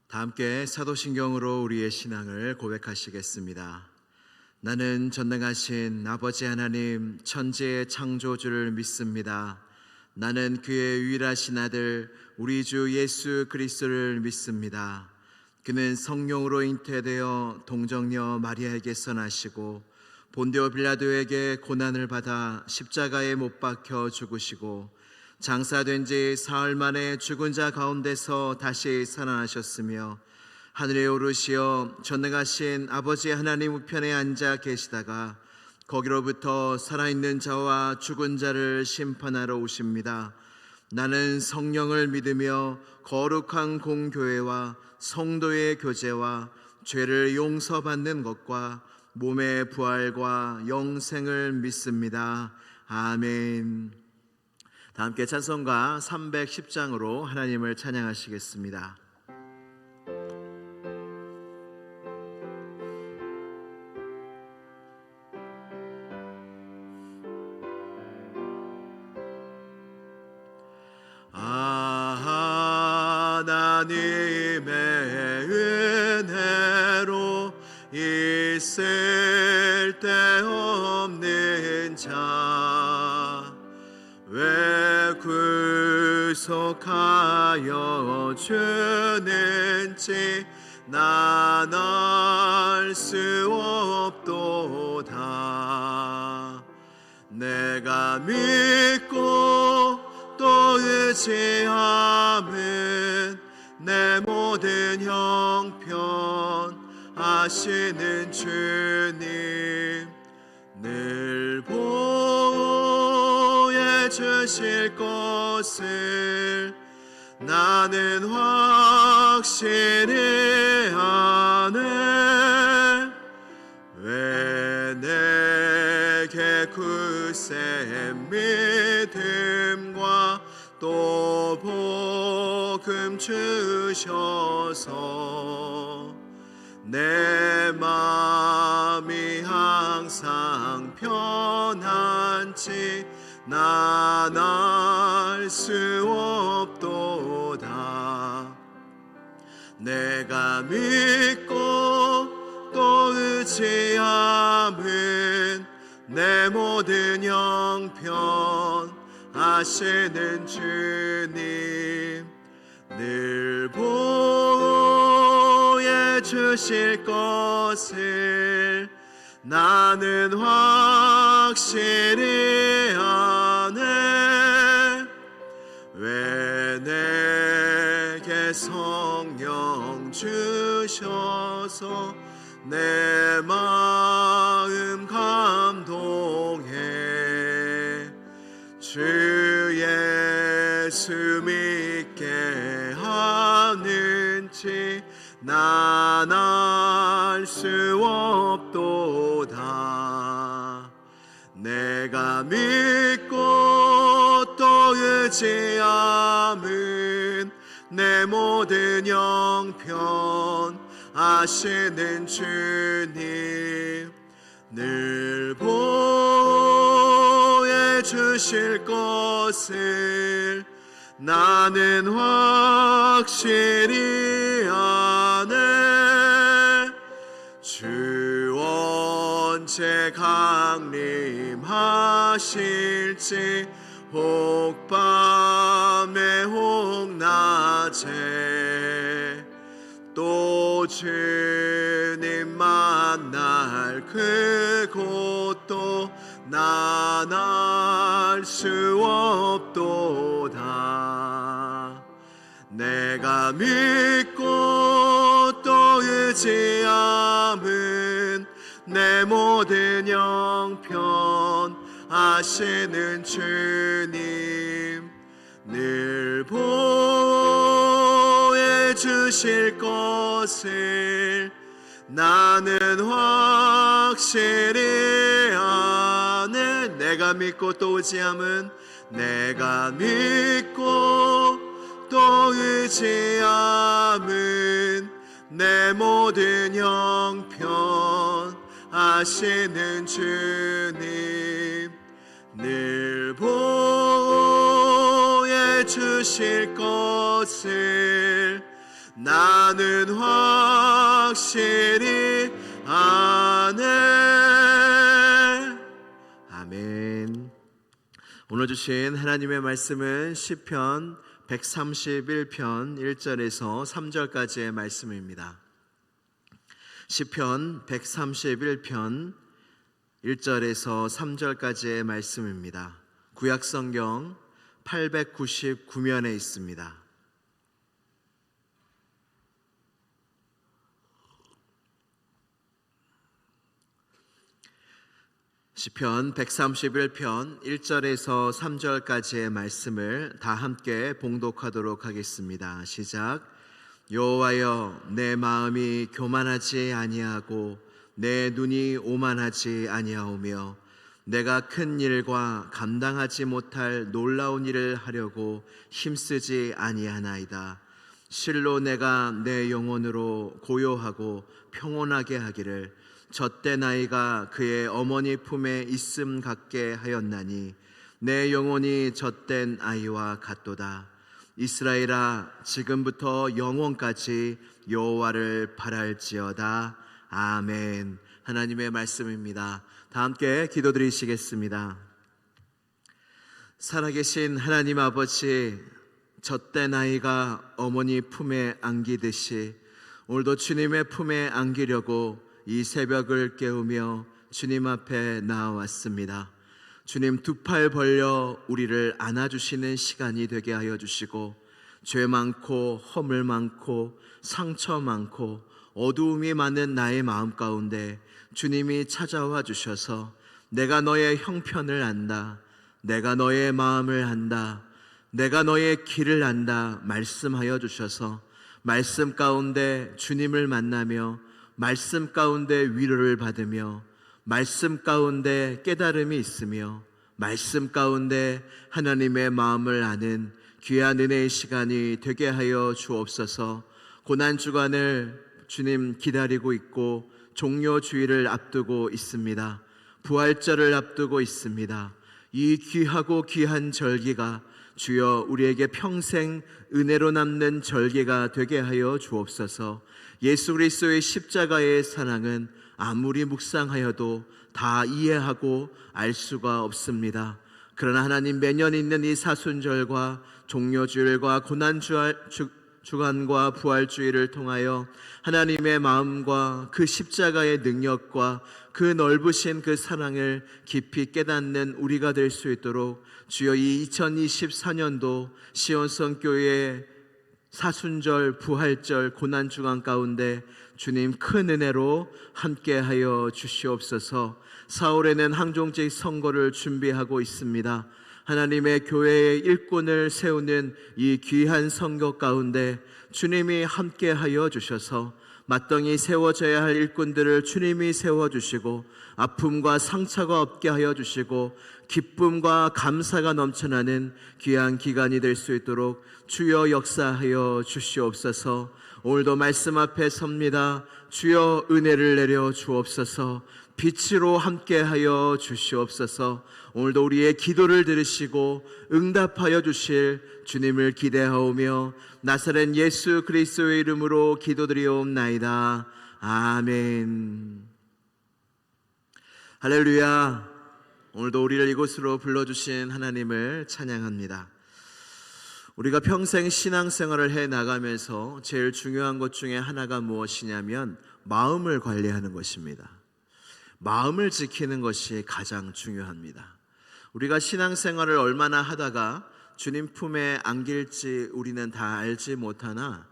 다 함께 사도신경으로 우리의 신앙을 고백하시겠습니다. 나는 전능하신 아버지 하나님 천지의 창조주를 믿습니다. 나는 그의 유일하신 아들 우리 주 예수 그리스도를 믿습니다. 그는 성령으로 잉태되어 동정녀 마리아에게서 나시고 본디오 빌라도에게 고난을 받아 십자가에 못 박혀 죽으시고 장사된 지 사흘 만에 죽은 자 가운데서 다시 살아나셨으며 하늘에 오르시어 전능하신 아버지 하나님 우편에 앉아 계시다가 거기로부터 살아있는 자와 죽은 자를 심판하러 오십니다. 나는 성령을 믿으며 거룩한 공교회와 성도의 교제와 죄를 용서받는 것과 몸의 부활과 영생을 믿습니다. 아멘. 다 함께 찬송가 310장으로 하나님을 찬양하시겠습니다. 하나님의 은혜로 있을 데 없는 자 왜 구속하여 주는지 난 알 수 없도다. 내가 믿고 또 의지함은 내 모든 형편 아시는 주님 늘 보호해 주실 것을 나는 확실히 아네. 왜 내게 굳센 믿음과 또 복음 주셔서 내 마음이 항상 편한지 난 알 수 없도다. 내가 믿고 또 의지함은 내 모든 형편 아시는 주님 늘 보호해 주실 것을 나는 확실히 아네. 왜 내게 성령 주셔서 내 마음 감동해 주 예수 믿게 하는지 난 알 수 없도다. 내가 믿고 또 의지함은 내 모든 형편 아시는 주님 늘 보호해 주실 것을 나는 확실히 아네. 주 언제 강림하실지 혹 밤에 혹 낮에 또 주님 만날 그곳도 난 알 수 없도다. 내가 믿고 또 의지함은 내 모든 형편 아시는 주님 늘 보호해 주실 것을 나는 확실히 아네. 내가 믿고 또 의지함은 내가 믿고 또 의지함은 내 모든 형편 아시는 주님 늘 보호해 주실 것을 나는 확실히 아네. 아멘. 오늘 주신 하나님의 말씀은 시편 131편 1절에서 3절까지의 말씀입니다. 시편 131편 1절에서 3절까지의 말씀입니다. 구약성경 899면에 있습니다. 시편 131편 1절에서 3절까지의 말씀을 다 함께 봉독하도록 하겠습니다. 시작. 여호와여, 내 마음이 교만하지 아니하고 내 눈이 오만하지 아니하오며 내가 큰 일과 감당하지 못할 놀라운 일을 하려고 힘쓰지 아니하나이다. 실로 내가 내 영혼으로 고요하고 평온하게 하기를 젖된 아이가 그의 어머니 품에 있음 같게 하였나니 내 영혼이 젖된 아이와 같도다. 이스라엘아, 지금부터 영원까지 여호와를 바랄지어다. 아멘. 하나님의 말씀입니다. 다 함께 기도드리시겠습니다. 살아계신 하나님 아버지, 젖된 아이가 어머니 품에 안기듯이 오늘도 주님의 품에 안기려고 이 새벽을 깨우며 주님 앞에 나와왔습니다. 주님, 두 팔 벌려 우리를 안아주시는 시간이 되게 하여 주시고, 죄 많고 허물 많고 상처 많고 어두움이 많은 나의 마음 가운데 주님이 찾아와 주셔서 내가 너의 형편을 안다, 내가 너의 마음을 안다, 내가 너의 길을 안다 말씀하여 주셔서 말씀 가운데 주님을 만나며 말씀 가운데 위로를 받으며 말씀 가운데 깨달음이 있으며 말씀 가운데 하나님의 마음을 아는 귀한 은혜의 시간이 되게 하여 주옵소서. 고난주간을 주님 기다리고 있고 종료주일을 앞두고 있습니다. 부활절을 앞두고 있습니다. 이 귀하고 귀한 절기가 주여 우리에게 평생 은혜로 남는 절기가 되게 하여 주옵소서. 예수 그리스도의 십자가의 사랑은 아무리 묵상하여도 다 이해하고 알 수가 없습니다. 그러나 하나님, 매년 있는 이 사순절과 종료주일과 고난주간과 부활주일을 통하여 하나님의 마음과 그 십자가의 능력과 그 넓으신 그 사랑을 깊이 깨닫는 우리가 될 수 있도록 주여 이 2024년도 시온성교회 사순절, 부활절, 고난주간 가운데 주님 큰 은혜로 함께하여 주시옵소서. 4월에는 항종직 선거를 준비하고 있습니다. 하나님의 교회의 일꾼을 세우는 이 귀한 선거 가운데 주님이 함께하여 주셔서 마땅히 세워져야 할 일꾼들을 주님이 세워주시고 아픔과 상처가 없게 하여 주시고 기쁨과 감사가 넘쳐나는 귀한 기간이 될 수 있도록 주여 역사하여 주시옵소서. 오늘도 말씀 앞에 섭니다. 주여 은혜를 내려 주옵소서. 빛으로 함께하여 주시옵소서. 오늘도 우리의 기도를 들으시고 응답하여 주실 주님을 기대하오며 나사렛 예수 그리스도의 이름으로 기도드리옵나이다. 아멘. 할렐루야. 오늘도 우리를 이곳으로 불러주신 하나님을 찬양합니다. 우리가 평생 신앙생활을 해나가면서 제일 중요한 것 중에 하나가 무엇이냐면 마음을 관리하는 것입니다. 마음을 지키는 것이 가장 중요합니다. 우리가 신앙생활을 얼마나 하다가 주님 품에 안길지 우리는 다 알지 못하나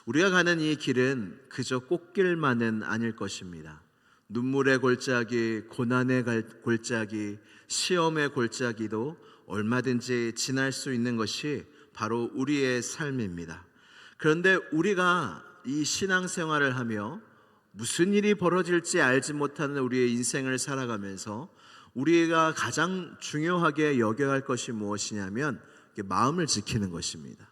우리가 가는 이 길은 그저 꽃길만은 아닐 것입니다. 눈물의 골짜기, 고난의 골짜기, 시험의 골짜기도 얼마든지 지날 수 있는 것이 바로 우리의 삶입니다. 그런데 우리가 이 신앙생활을 하며 무슨 일이 벌어질지 알지 못하는 우리의 인생을 살아가면서 우리가 가장 중요하게 여겨야 할 것이 무엇이냐면 마음을 지키는 것입니다.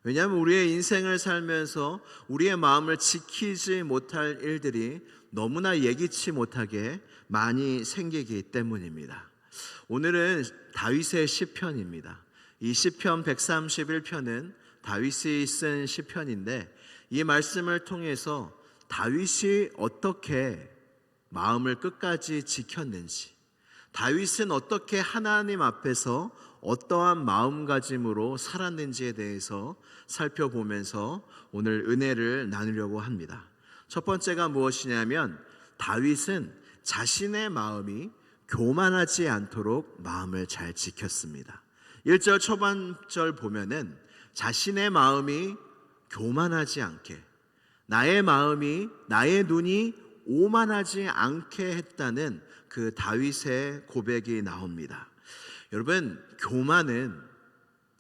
왜냐하면 우리의 인생을 살면서 우리의 마음을 지키지 못할 일들이 너무나 예기치 못하게 많이 생기기 때문입니다. 오늘은 다윗의 시편입니다. 이 시편 131편은 다윗이 쓴 시편인데 이 말씀을 통해서 다윗이 어떻게 마음을 끝까지 지켰는지, 다윗은 어떻게 하나님 앞에서 어떠한 마음가짐으로 살았는지에 대해서 살펴보면서 오늘 은혜를 나누려고 합니다. 첫 번째가 무엇이냐면 다윗은 자신의 마음이 교만하지 않도록 마음을 잘 지켰습니다. 1절 초반절 보면은 자신의 마음이 교만하지 않게, 나의 마음이, 나의 눈이 오만하지 않게 했다는 그 다윗의 고백이 나옵니다. 여러분, 교만은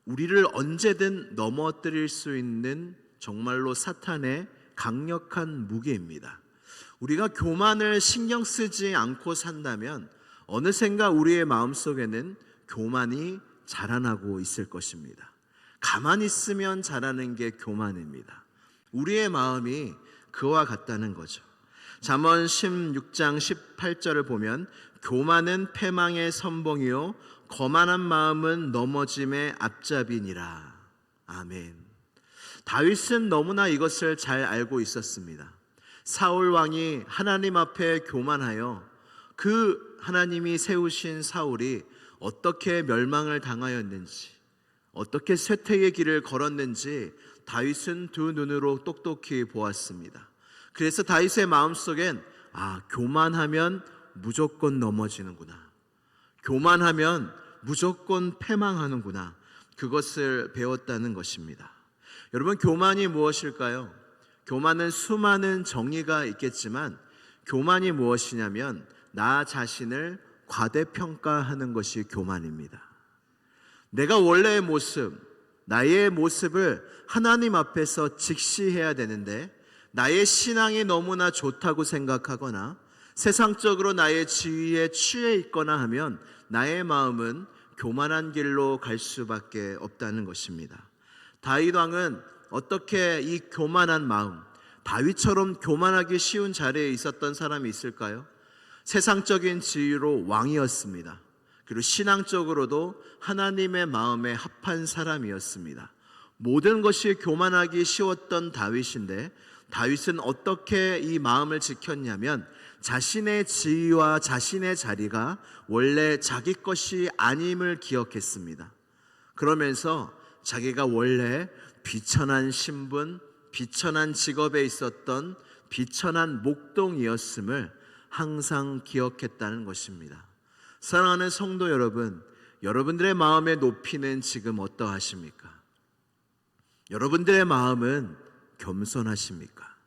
우리를 언제든 넘어뜨릴 수 있는 정말로 사탄의 강력한 무기입니다. 우리가 교만을 신경 쓰지 않고 산다면 어느샌가 우리의 마음속에는 교만이 자라나고 있을 것입니다. 가만히 있으면 자라는 게 교만입니다. 우리의 마음이 그와 같다는 거죠. 잠언 16장 18절을 보면 교만은 패망의 선봉이요 거만한 마음은 넘어짐의 앞잡이니라. 아멘. 다윗은 너무나 이것을 잘 알고 있었습니다. 사울 왕이 하나님 앞에 교만하여 그 하나님이 세우신 사울이 어떻게 멸망을 당하였는지, 어떻게 쇠퇴의 길을 걸었는지 다윗은 두 눈으로 똑똑히 보았습니다. 그래서 다윗의 마음속엔 교만하면 무조건 넘어지는구나, 교만하면 무조건 패망하는구나, 그것을 배웠다는 것입니다. 여러분, 교만이 무엇일까요? 교만은 수많은 정의가 있겠지만 교만이 무엇이냐면 나 자신을 과대평가하는 것이 교만입니다. 내가 원래의 모습, 나의 모습을 하나님 앞에서 직시해야 되는데 나의 신앙이 너무나 좋다고 생각하거나 세상적으로 나의 지위에 취해 있거나 하면 나의 마음은 교만한 길로 갈 수밖에 없다는 것입니다. 다윗 왕은 어떻게 이 교만한 마음, 다윗처럼 교만하기 쉬운 자리에 있었던 사람이 있을까요? 세상적인 지위로 왕이었습니다. 그리고 신앙적으로도 하나님의 마음에 합한 사람이었습니다. 모든 것이 교만하기 쉬웠던 다윗인데 다윗은 어떻게 이 마음을 지켰냐면 자신의 지위와 자신의 자리가 원래 자기 것이 아님을 기억했습니다. 그러면서 자기가 원래 비천한 신분, 비천한 직업에 있었던 비천한 목동이었음을 항상 기억했다는 것입니다. 사랑하는 성도 여러분, 여러분들의 마음의 높이는 지금 어떠하십니까? 여러분들의 마음은 겸손하십니까?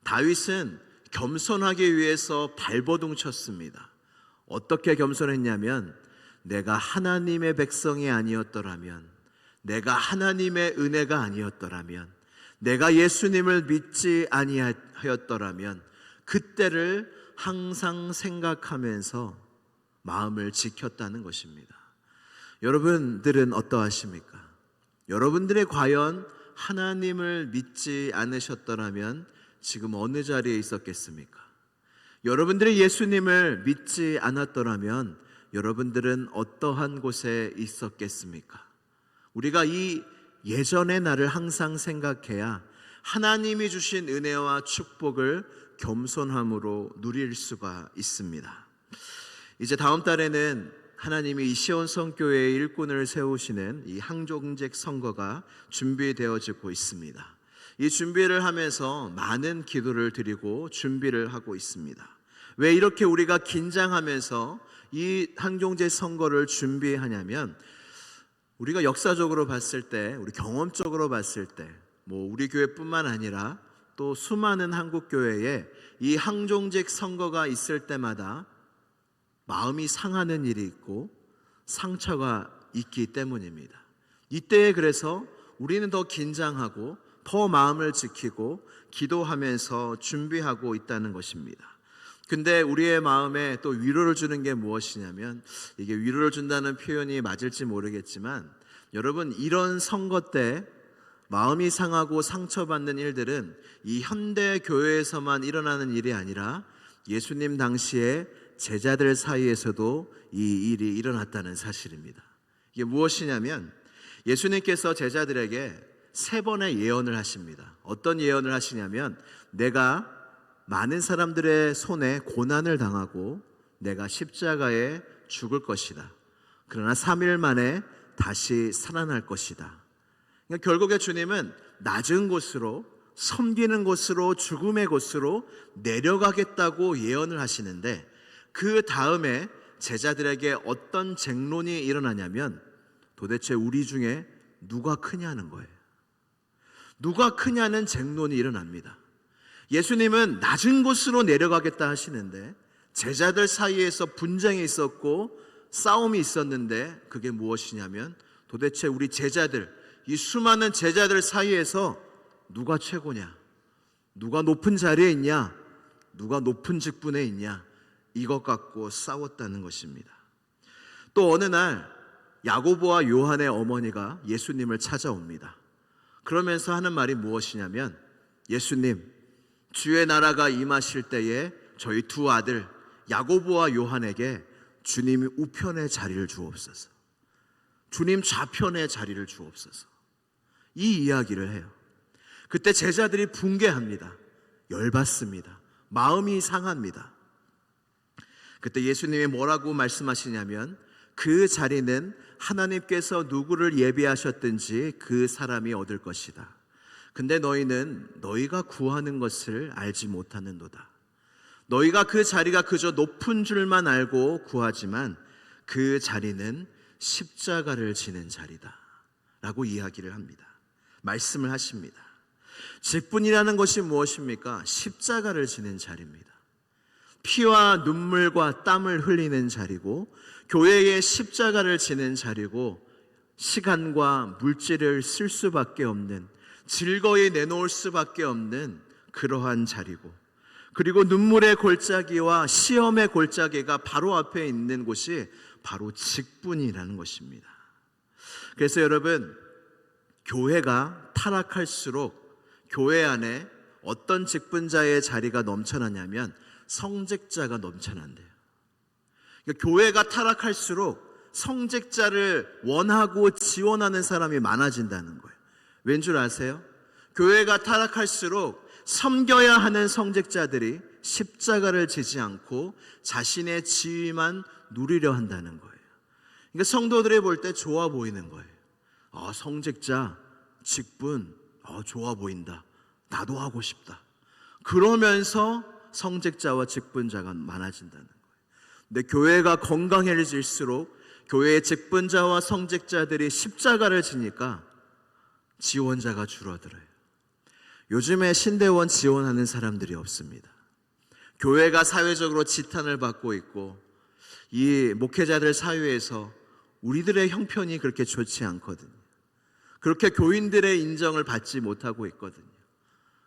다윗은 겸손하기 위해서 발버둥 쳤습니다. 어떻게 겸손했냐면 내가 하나님의 백성이 아니었더라면, 내가 하나님의 은혜가 아니었더라면, 내가 예수님을 믿지 아니하였더라면 그때를 항상 생각하면서 마음을 지켰다는 것입니다. 여러분들은 어떠하십니까? 여러분들이 과연 하나님을 믿지 않으셨더라면 지금 어느 자리에 있었겠습니까? 여러분들이 예수님을 믿지 않았더라면 여러분들은 어떠한 곳에 있었겠습니까? 우리가 이 예전의 나를 항상 생각해야 하나님이 주신 은혜와 축복을 겸손함으로 누릴 수가 있습니다. 이제 다음 달에는 하나님이 이 시온 성교회의 일꾼을 세우시는 이 항종직 선거가 준비되어지고 있습니다. 이 준비를 하면서 많은 기도를 드리고 준비를 하고 있습니다. 왜 이렇게 우리가 긴장하면서 이 항종직 선거를 준비하냐면 우리가 역사적으로 봤을 때, 우리 경험적으로 봤을 때, 우리 교회뿐만 아니라 또 수많은 한국 교회에 이 항종직 선거가 있을 때마다 마음이 상하는 일이 있고 상처가 있기 때문입니다. 이때에 그래서 우리는 더 긴장하고 더 마음을 지키고 기도하면서 준비하고 있다는 것입니다. 근데 우리의 마음에 또 위로를 주는 게 무엇이냐면, 이게 위로를 준다는 표현이 맞을지 모르겠지만 여러분, 이런 선거 때 마음이 상하고 상처받는 일들은 이 현대 교회에서만 일어나는 일이 아니라 예수님 당시에 제자들 사이에서도 이 일이 일어났다는 사실입니다. 이게 무엇이냐면 예수님께서 제자들에게 3번의 예언을 하십니다. 어떤 예언을 하시냐면 내가 많은 사람들의 손에 고난을 당하고 내가 십자가에 죽을 것이다. 그러나 3일 만에 다시 살아날 것이다. 그러니까 결국에 주님은 낮은 곳으로, 섬기는 곳으로, 죽음의 곳으로 내려가겠다고 예언을 하시는데, 그 다음에 제자들에게 어떤 쟁론이 일어나냐면 도대체 우리 중에 누가 크냐는 거예요. 누가 크냐는 쟁론이 일어납니다. 예수님은 낮은 곳으로 내려가겠다 하시는데 제자들 사이에서 분쟁이 있었고 싸움이 있었는데, 그게 무엇이냐면 도대체 우리 제자들, 이 수많은 제자들 사이에서 누가 최고냐, 누가 높은 자리에 있냐, 누가 높은 직분에 있냐, 이것 갖고 싸웠다는 것입니다. 또 어느 날 야고보와 요한의 어머니가 예수님을 찾아옵니다. 그러면서 하는 말이 무엇이냐면, 예수님, 주의 나라가 임하실 때에 저희 2 아들 야고보와 요한에게 주님 우편의 자리를 주옵소서, 주님 좌편의 자리를 주옵소서, 이 이야기를 해요. 그때 제자들이 붕괴합니다. 열받습니다. 마음이 상합니다. 그때 예수님이 뭐라고 말씀하시냐면, 그 자리는 하나님께서 누구를 예비하셨든지 그 사람이 얻을 것이다. 근데 너희는 너희가 구하는 것을 알지 못하는도다. 너희가 그 자리가 그저 높은 줄만 알고 구하지만 그 자리는 십자가를 지는 자리다 라고 이야기를 합니다. 말씀을 하십니다. 직분이라는 것이 무엇입니까? 십자가를 지는 자리입니다. 피와 눈물과 땀을 흘리는 자리고, 교회의 십자가를 지는 자리고, 시간과 물질을 쓸 수밖에 없는, 즐거이 내놓을 수밖에 없는 그러한 자리고, 그리고 눈물의 골짜기와 시험의 골짜기가 바로 앞에 있는 곳이 바로 직분이라는 것입니다. 그래서 여러분, 교회가 타락할수록 교회 안에 어떤 직분자의 자리가 넘쳐나냐면 성직자가 넘쳐난대요. 그러니까 교회가 타락할수록 성직자를 원하고 지원하는 사람이 많아진다는 거예요. 왠 줄 아세요? 교회가 타락할수록 섬겨야 하는 성직자들이 십자가를 지지 않고 자신의 지위만 누리려 한다는 거예요. 그러니까 성도들이 볼 때 좋아 보이는 거예요. 성직자, 직분, 좋아 보인다. 나도 하고 싶다. 그러면서 성직자와 직분자가 많아진다는 거예요. 근데 교회가 건강해질수록 교회의 직분자와 성직자들이 십자가를 지니까 지원자가 줄어들어요. 요즘에 신대원 지원하는 사람들이 없습니다. 교회가 사회적으로 지탄을 받고 있고, 이 목회자들 사회에서 우리들의 형편이 그렇게 좋지 않거든요. 그렇게 교인들의 인정을 받지 못하고 있거든요.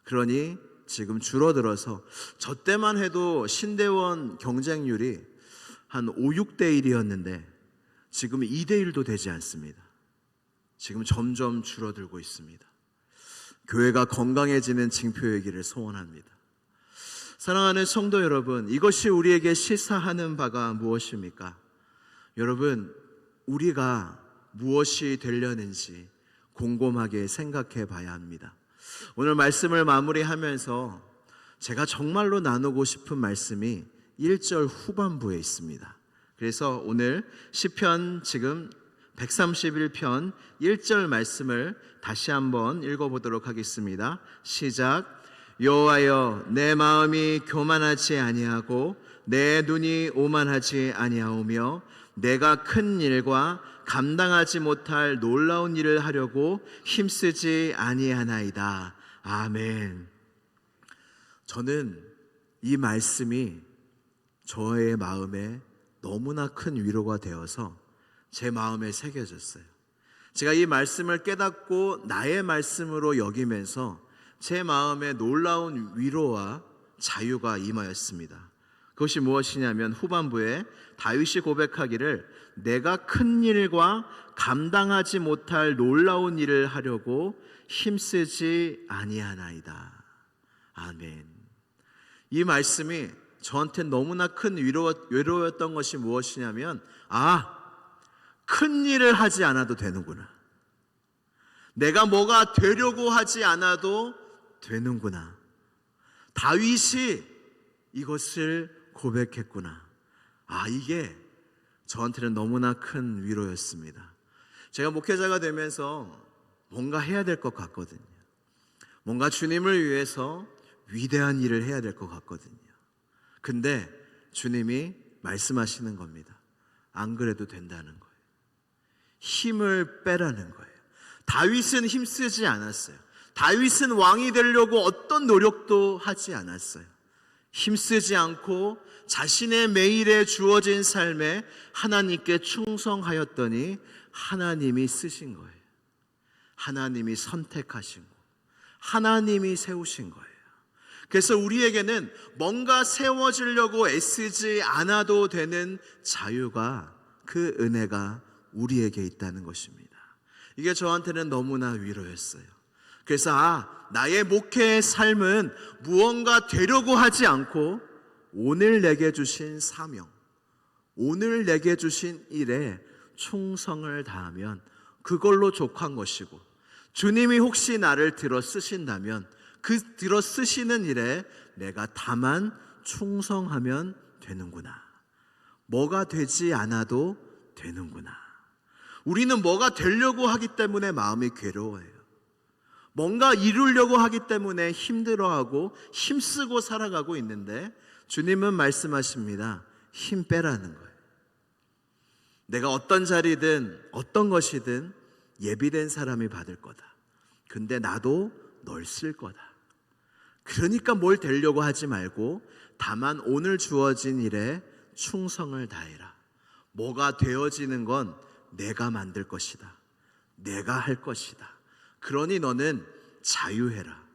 그러니 지금 줄어들어서, 저 때만 해도 신대원 경쟁률이 한 5, 6대 1이었는데 지금 2대 1도 되지 않습니다. 지금 점점 줄어들고 있습니다. 교회가 건강해지는 징표이기를 소원합니다. 사랑하는 성도 여러분, 이것이 우리에게 시사하는 바가 무엇입니까? 여러분, 우리가 무엇이 되려는지 곰곰하게 생각해 봐야 합니다. 오늘 말씀을 마무리하면서 제가 정말로 나누고 싶은 말씀이 1절 후반부에 있습니다. 그래서 오늘 시편 지금 131편 1절 말씀을 다시 한번 읽어보도록 하겠습니다. 시작. 여호와여, 내 마음이 교만하지 아니하고 내 눈이 오만하지 아니하오며 내가 큰 일과 감당하지 못할 놀라운 일을 하려고 힘쓰지 아니하나이다. 아멘. 저는 이 말씀이 저의 마음에 너무나 큰 위로가 되어서 제 마음에 새겨졌어요. 제가 이 말씀을 깨닫고 나의 말씀으로 여기면서 제 마음에 놀라운 위로와 자유가 임하였습니다. 그것이 무엇이냐면 후반부에 다윗이 고백하기를 내가 큰 일과 감당하지 못할 놀라운 일을 하려고 힘쓰지 아니하나이다. 아멘. 이 말씀이 저한테 너무나 큰 위로였던 것이 무엇이냐면 큰 일을 하지 않아도 되는구나. 내가 뭐가 되려고 하지 않아도 되는구나. 다윗이 이것을 고백했구나. 이게 저한테는 너무나 큰 위로였습니다. 제가 목회자가 되면서 뭔가 해야 될 것 같거든요. 뭔가 주님을 위해서 위대한 일을 해야 될 것 같거든요. 근데 주님이 말씀하시는 겁니다. 안 그래도 된다는 거예요. 힘을 빼라는 거예요. 다윗은 힘쓰지 않았어요. 다윗은 왕이 되려고 어떤 노력도 하지 않았어요. 힘쓰지 않고 자신의 매일에 주어진 삶에 하나님께 충성하였더니 하나님이 쓰신 거예요. 하나님이 선택하신 거, 하나님이 세우신 거예요. 그래서 우리에게는 뭔가 세워지려고 애쓰지 않아도 되는 자유가, 그 은혜가 우리에게 있다는 것입니다. 이게 저한테는 너무나 위로였어요. 그래서 나의 목회의 삶은 무언가 되려고 하지 않고 오늘 내게 주신 사명, 오늘 내게 주신 일에 충성을 다하면 그걸로 족한 것이고, 주님이 혹시 나를 들어 쓰신다면 그 들어 쓰시는 일에 내가 다만 충성하면 되는구나. 뭐가 되지 않아도 되는구나. 우리는 뭐가 되려고 하기 때문에 마음이 괴로워해요. 뭔가 이루려고 하기 때문에 힘들어하고 힘쓰고 살아가고 있는데, 주님은 말씀하십니다. 힘 빼라는 거예요. 내가 어떤 자리든 어떤 것이든 예비된 사람이 받을 거다. 근데 나도 널 쓸 거다. 그러니까 뭘 되려고 하지 말고 다만 오늘 주어진 일에 충성을 다해라. 뭐가 되어지는 건 내가 만들 것이다. 내가 할 것이다. 그러니 너는 자유해라.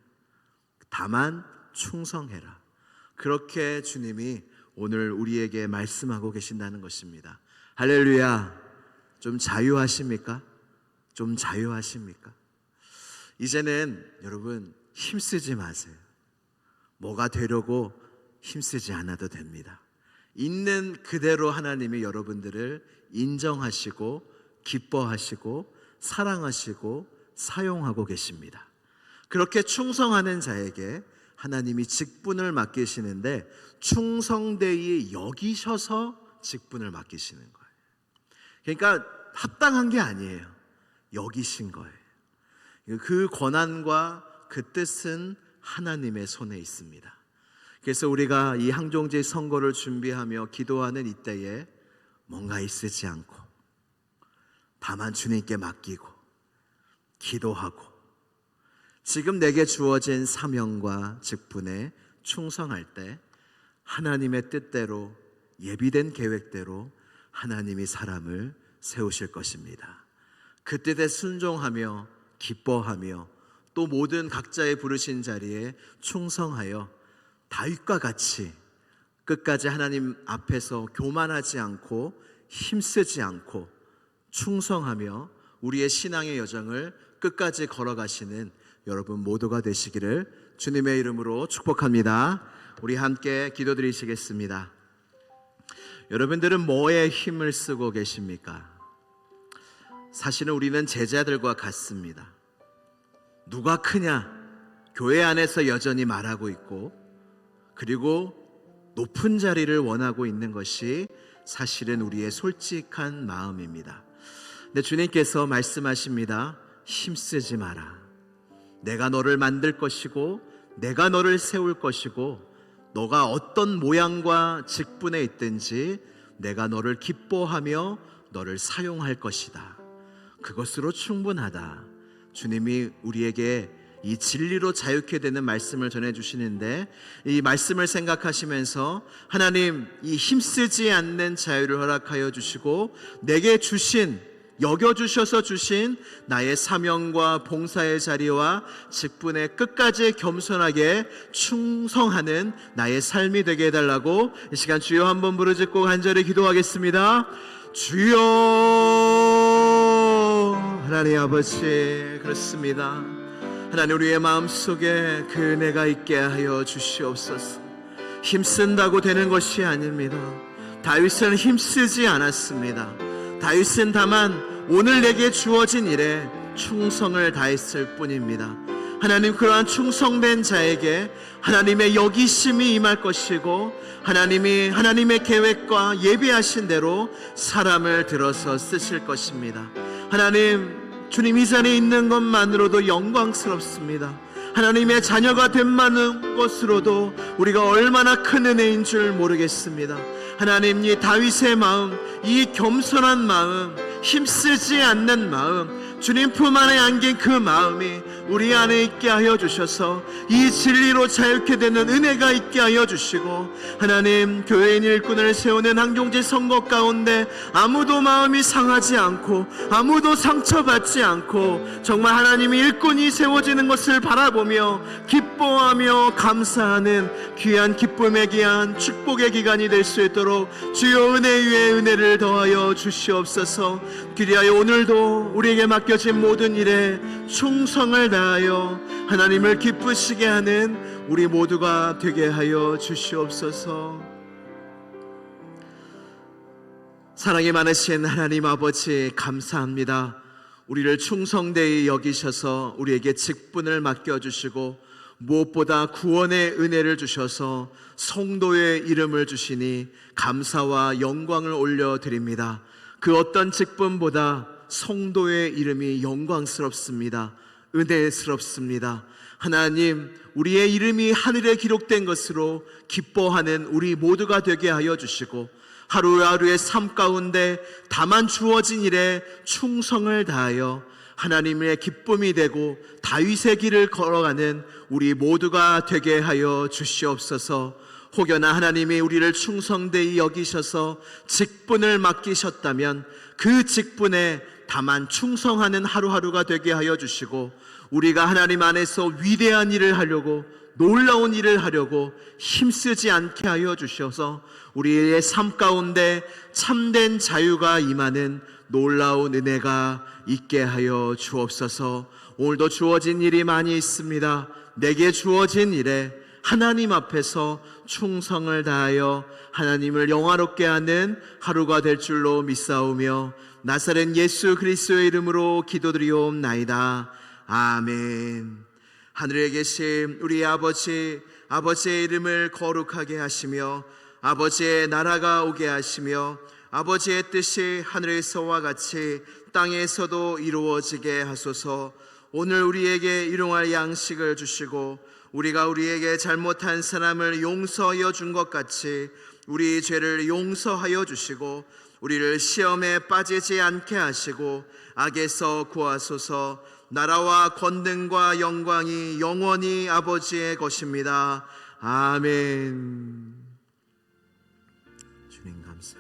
다만 충성해라. 그렇게 주님이 오늘 우리에게 말씀하고 계신다는 것입니다. 할렐루야. 좀 자유하십니까? 좀 자유하십니까? 이제는 여러분 힘쓰지 마세요. 뭐가 되려고 힘쓰지 않아도 됩니다. 있는 그대로 하나님이 여러분들을 인정하시고 기뻐하시고 사랑하시고 사용하고 계십니다. 그렇게 충성하는 자에게 하나님이 직분을 맡기시는데 충성되이 여기셔서 직분을 맡기시는 거예요. 그러니까 합당한 게 아니에요. 여기신 거예요. 그 권한과 그 뜻은 하나님의 손에 있습니다. 그래서 우리가 이 항종제 선거를 준비하며 기도하는 이때에 뭔가 있지 않고 다만 주님께 맡기고 기도하고 지금 내게 주어진 사명과 직분에 충성할 때 하나님의 뜻대로 예비된 계획대로 하나님이 사람을 세우실 것입니다. 그 뜻에 순종하며 기뻐하며 또 모든 각자의 부르신 자리에 충성하여 다윗과 같이 끝까지 하나님 앞에서 교만하지 않고 힘쓰지 않고 충성하며 우리의 신앙의 여정을 끝까지 걸어가시는 여러분 모두가 되시기를 주님의 이름으로 축복합니다. 우리 함께 기도드리시겠습니다. 여러분들은 뭐에 힘을 쓰고 계십니까? 사실은 우리는 제자들과 같습니다. 누가 크냐? 교회 안에서 여전히 말하고 있고, 그리고 높은 자리를 원하고 있는 것이 사실은 우리의 솔직한 마음입니다. 근데 주님께서 말씀하십니다. 힘쓰지 마라. 내가 너를 만들 것이고 내가 너를 세울 것이고 너가 어떤 모양과 직분에 있든지 내가 너를 기뻐하며 너를 사용할 것이다. 그것으로 충분하다. 주님이 우리에게 이 진리로 자유케 되는 말씀을 전해주시는데, 이 말씀을 생각하시면서 하나님 이 힘쓰지 않는 자유를 허락하여 주시고 내게 주신, 여겨주셔서 주신 나의 사명과 봉사의 자리와 직분에 끝까지 겸손하게 충성하는 나의 삶이 되게 해달라고 이 시간 주여 한번 부르짖고 간절히 기도하겠습니다. 주여. 하나님 아버지, 그렇습니다. 하나님 우리의 마음속에 그 은혜가 있게 하여 주시옵소서. 힘쓴다고 되는 것이 아닙니다. 다윗은 힘쓰지 않았습니다. 다윗은 다만 오늘 내게 주어진 일에 충성을 다했을 뿐입니다. 하나님, 그러한 충성된 자에게 하나님의 여기심이 임할 것이고 하나님이 하나님의 계획과 예비하신 대로 사람을 들어서 쓰실 것입니다. 하나님, 주님 이 자리에 있는 것만으로도 영광스럽습니다. 하나님의 자녀가 된만한 것으로도 우리가 얼마나 큰 은혜인 줄 모르겠습니다. 하나님, 이 다윗의 마음, 이 겸손한 마음, 힘쓰지 않는 마음, 주님 품 안에 안긴 그 마음이 우리 안에 있게 하여 주셔서 이 진리로 자유케 되는 은혜가 있게 하여 주시고, 하나님, 교회인 일꾼을 세우는 항종지 선거 가운데 아무도 마음이 상하지 않고 아무도 상처받지 않고 정말 하나님의 일꾼이 세워지는 것을 바라보며 기뻐하며 감사하는 귀한 기쁨의 기한, 축복의 기간이 될 수 있도록 주여 은혜 위에 은혜를 더하여 주시옵소서. 그리하여 오늘도 우리에게 맡겨진 모든 일에 충성을 다하여 하나님을 기쁘시게 하는 우리 모두가 되게 하여 주시옵소서. 사랑이 많으신 하나님 아버지, 감사합니다. 우리를 충성되이 여기셔서 우리에게 직분을 맡겨주시고 무엇보다 구원의 은혜를 주셔서 성도의 이름을 주시니 감사와 영광을 올려드립니다. 그 어떤 직분보다 성도의 이름이 영광스럽습니다. 은혜스럽습니다. 하나님, 우리의 이름이 하늘에 기록된 것으로 기뻐하는 우리 모두가 되게 하여 주시고 하루하루의 삶 가운데 다만 주어진 일에 충성을 다하여 하나님의 기쁨이 되고 다윗의 길을 걸어가는 우리 모두가 되게 하여 주시옵소서. 혹여나 하나님이 우리를 충성되이 여기셔서 직분을 맡기셨다면 그 직분에 다만 충성하는 하루하루가 되게 하여 주시고, 우리가 하나님 안에서 위대한 일을 하려고, 놀라운 일을 하려고 힘쓰지 않게 하여 주셔서 우리의 삶 가운데 참된 자유가 임하는 놀라운 은혜가 있게 하여 주옵소서. 오늘도 주어진 일이 많이 있습니다. 내게 주어진 일에 하나님 앞에서 충성을 다하여 하나님을 영화롭게 하는 하루가 될 줄로 믿사오며 나사렛 예수 그리스도의 이름으로 기도드리옵나이다. 아멘. 하늘에 계신 우리 아버지, 아버지의 이름을 거룩하게 하시며 아버지의 나라가 오게 하시며 아버지의 뜻이 하늘에서와 같이 땅에서도 이루어지게 하소서. 오늘 우리에게 일용할 양식을 주시고 우리가 우리에게 잘못한 사람을 용서하여 준 것 같이 우리 죄를 용서하여 주시고 우리를 시험에 빠지지 않게 하시고 악에서 구하소서. 나라와 권능과 영광이 영원히 아버지의 것입니다. 아멘. 주님 감사합니다.